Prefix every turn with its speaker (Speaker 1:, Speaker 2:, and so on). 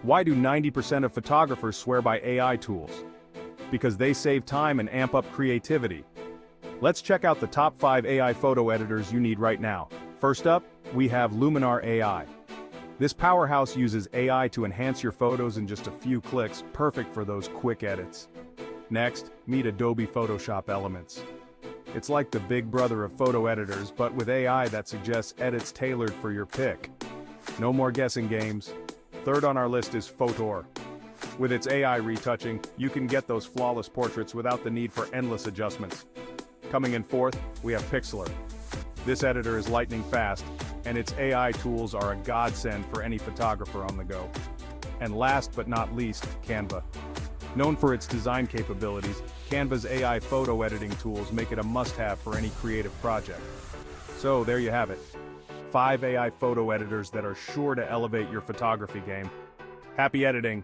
Speaker 1: Why do 90% of photographers swear by AI tools? Because they save time and amp up creativity. Let's check out the top 5 AI photo editors you need right now. First up, we have Luminar AI. This powerhouse uses AI to enhance your photos in just a few clicks, perfect for those quick edits. Next, meet Adobe Photoshop Elements. It's like the big brother of photo editors, but with AI that suggests edits tailored for your pick. No more guessing games. Third on our list is Photor. With its AI retouching, you can get those flawless portraits without the need for endless adjustments. Coming in fourth, we have Pixlr. This editor is lightning fast, and its AI tools are a godsend for any photographer on the go. And last but not least, Canva. Known for its design capabilities, Canva's AI photo editing tools make it a must-have for any creative project. So there you have it. 5 AI photo editors that are sure to elevate your photography game. Happy editing!